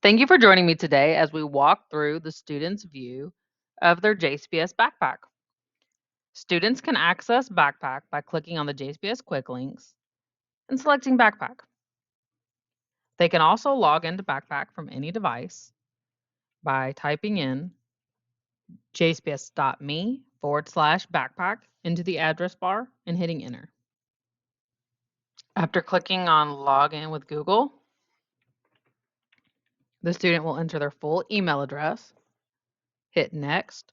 Thank you for joining me today as we walk through the student's view of their JCPS Backpack. Students can access Backpack by clicking on the JCPS quick links and selecting Backpack. They can also log into Backpack from any device by typing in jcps.me/backpack into the address bar and hitting enter. After clicking on Login with Google, the student will enter their full email address, hit Next,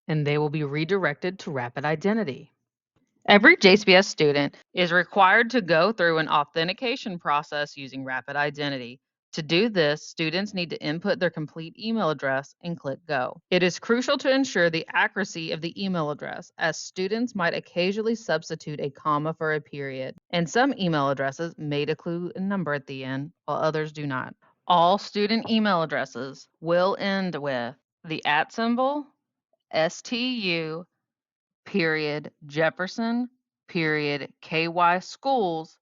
and they will be redirected to Rapid Identity. Every JCPS student is required to go through an authentication process using Rapid Identity. To do this, students need to input their complete email address and click Go. It is crucial to ensure the accuracy of the email address, as students might occasionally substitute a comma for a period, and some email addresses may include a number at the end, while others do not. All student email addresses will end with the @ symbol, STU, period Jefferson, period KY schools,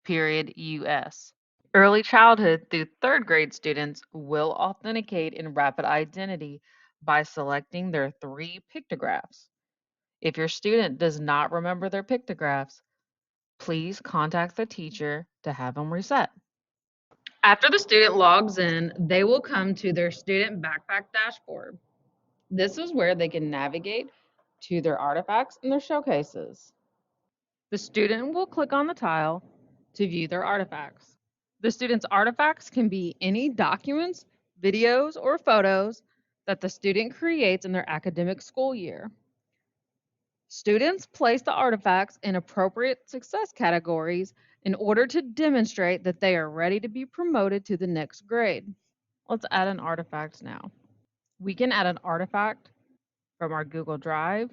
period US. Early childhood through third grade students will authenticate in Rapid Identity by selecting their 3 pictographs. If your student does not remember their pictographs, please contact the teacher to have them reset. After the student logs in, they will come to their student backpack dashboard. This is where they can navigate to their artifacts and their showcases. The student will click on the tile to view their artifacts. The student's artifacts can be any documents, videos, or photos that the student creates in their academic school year. Students place the artifacts in appropriate success categories in order to demonstrate that they are ready to be promoted to the next grade. Let's add an artifact now. We can add an artifact from our Google Drive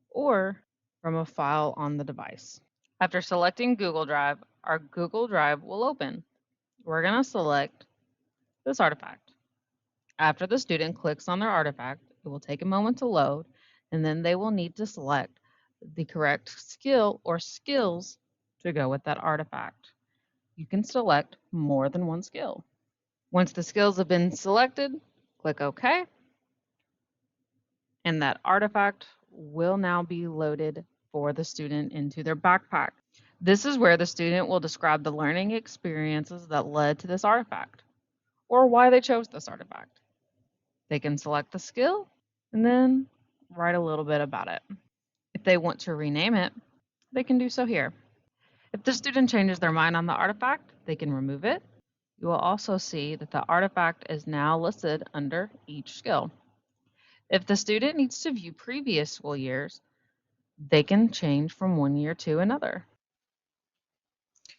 or from a file on the device. After selecting Google Drive, our Google Drive will open. We're going to select this artifact. After the student clicks on their artifact, it will take a moment to load, and then they will need to select the correct skill or skills to go with that artifact. You can select more than one skill. Once the skills have been selected, click OK, and that artifact will now be loaded for the student into their backpack. This is where the student will describe the learning experiences that led to this artifact, or why they chose this artifact. They can select the skill and then write a little bit about it. If they want to rename it, they can do so here. If the student changes their mind on the artifact, they can remove it. You will also see that the artifact is now listed under each skill. If the student needs to view previous school years, they can change from one year to another.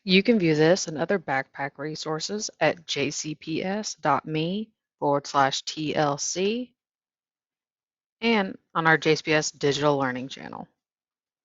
You can view this and other backpack resources at jcps.me/TLC and on our JCPS Digital Learning channel.